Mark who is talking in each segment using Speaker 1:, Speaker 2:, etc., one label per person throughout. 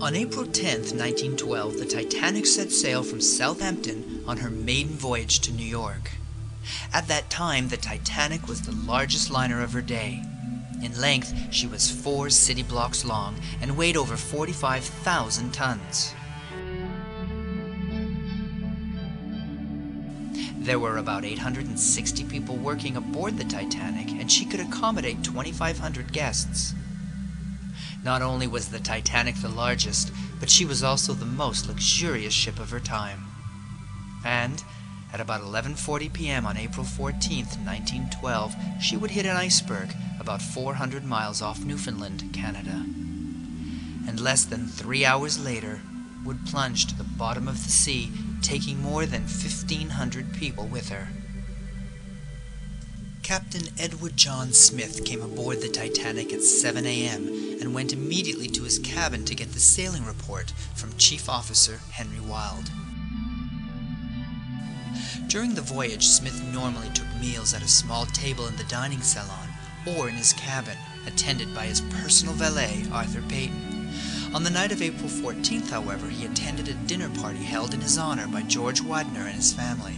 Speaker 1: On April 10th, 1912, the Titanic set sail from Southampton on her maiden voyage to New York. At that time, the Titanic was the largest liner of her day. In length, she was 4 city blocks long and weighed over 45,000 tons. There were about 860 people working aboard the Titanic, and she could accommodate 2,500 guests. Not only was the Titanic the largest, but she was also the most luxurious ship of her time. And at about 11:40 p.m. on April 14th, 1912, she would hit an iceberg about 400 miles off Newfoundland, Canada. And less than 3 hours later, would plunge to the bottom of the sea, taking more than 1,500 people with her. Captain Edward John Smith came aboard the Titanic at 7 a.m. and went immediately to his cabin to get the sailing report from Chief Officer Henry Wilde. During the voyage, Smith normally took meals at a small table in the dining salon or in his cabin, attended by his personal valet, Arthur Peyton. On the night of April 14th, however, he attended a dinner party held in his honor by George Widener and his family.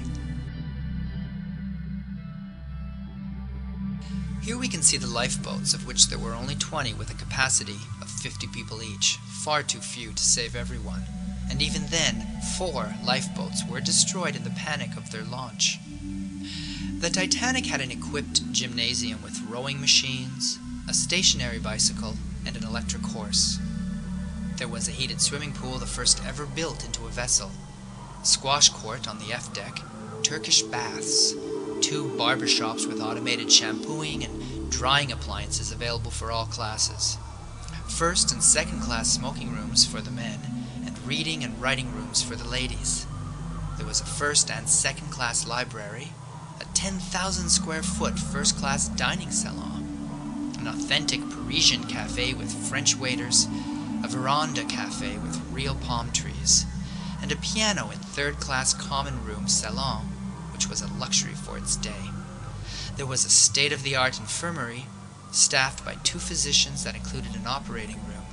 Speaker 1: Here we can see the lifeboats, of which there were only 20 with a capacity of 50 people each, far too few to save everyone. And even then, 4 lifeboats were destroyed in the panic of their launch. The Titanic had an equipped gymnasium with rowing machines, a stationary bicycle, and an electric horse. There was a heated swimming pool, the first ever built into a vessel, squash court on the F deck, Turkish baths, 2 barber shops with automated shampooing and drying appliances available for all classes, first and second class smoking rooms for the men, and reading and writing rooms for the ladies. There was a first and second class library, a 10,000 square foot first class dining salon, an authentic Parisian cafe with French waiters, a veranda cafe with real palm trees, and a piano in third class common room salon, which was a luxury for its day. There was a state-of-the-art infirmary, staffed by 2 physicians that included an operating room,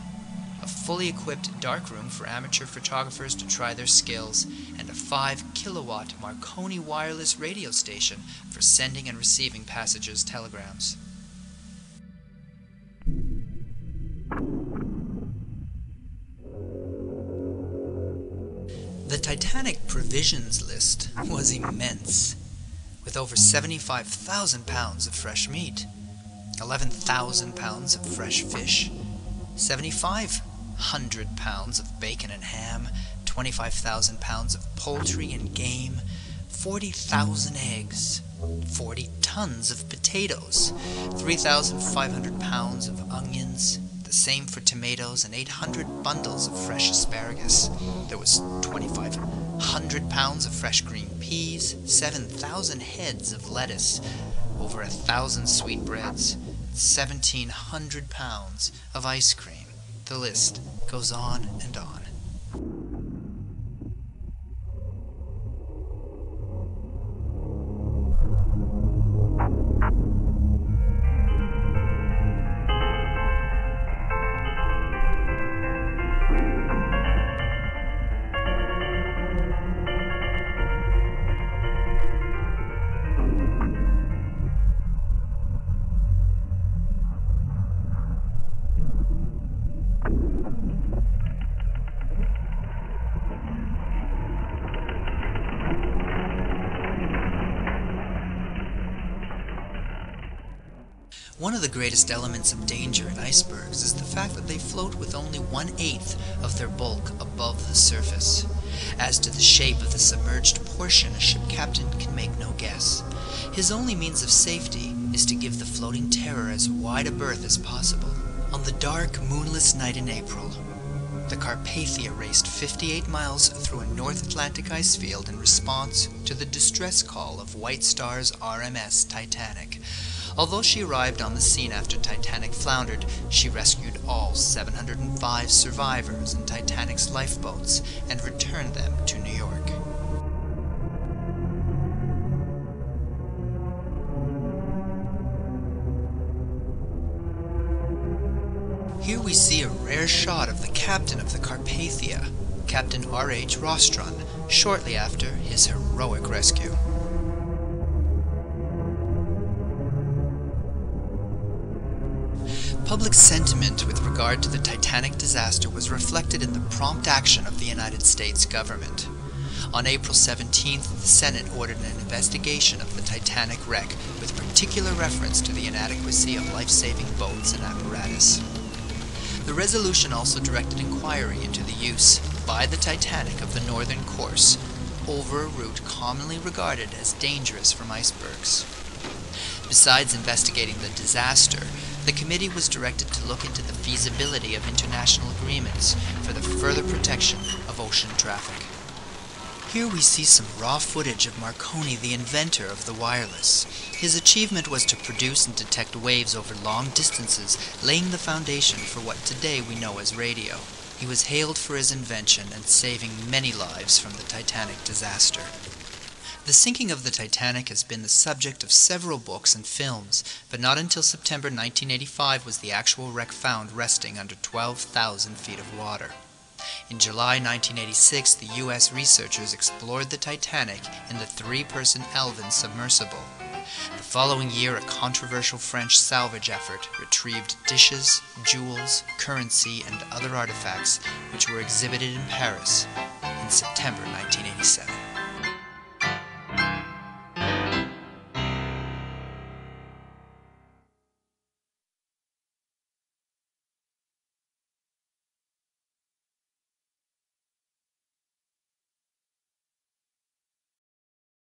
Speaker 1: a fully equipped darkroom for amateur photographers to try their skills, and a 5-kilowatt Marconi wireless radio station for sending and receiving passengers' telegrams. The Titanic provisions list was immense, with over 75,000 pounds of fresh meat, 11,000 pounds of fresh fish, 7,500 pounds of bacon and ham, 25,000 pounds of poultry and game, 40,000 eggs, 40 tons of potatoes, 3,500 pounds of onions, the same for tomatoes, and 800 bundles of fresh asparagus. There was 2,500 pounds of fresh green peas, 7,000 heads of lettuce, over 1,000 sweetbreads, 1,700 pounds of ice cream. The list goes on and on. One of the greatest elements of danger in icebergs is the fact that they float with only 1/8 of their bulk above the surface. As to the shape of the submerged portion, a ship captain can make no guess. His only means of safety is to give the floating terror as wide a berth as possible. On the dark, moonless night in April, the Carpathia raced 58 miles through a North Atlantic ice field in response to the distress call of White Star's RMS Titanic. Although she arrived on the scene after Titanic floundered, she rescued all 705 survivors in Titanic's lifeboats and returned them to New York. Here we see a rare shot of the captain of the Carpathia, Captain R.H. Rostron, shortly after his heroic rescue. Public sentiment with regard to the Titanic disaster was reflected in the prompt action of the United States government. On April 17th, the Senate ordered an investigation of the Titanic wreck with particular reference to the inadequacy of life-saving boats and apparatus. The resolution also directed inquiry into the use by the Titanic of the northern course over a route commonly regarded as dangerous from icebergs. Besides investigating the disaster, the committee was directed to look into the feasibility of international agreements for the further protection of ocean traffic. Here we see some raw footage of Marconi, the inventor of the wireless. His achievement was to produce and detect waves over long distances, laying the foundation for what today we know as radio. He was hailed for his invention and saving many lives from the Titanic disaster. The sinking of the Titanic has been the subject of several books and films, but not until September 1985 was the actual wreck found resting under 12,000 feet of water. In July 1986, the U.S. researchers explored the Titanic in the three-person Alvin submersible. The following year, a controversial French salvage effort retrieved dishes, jewels, currency, and other artifacts which were exhibited in Paris in September 1987.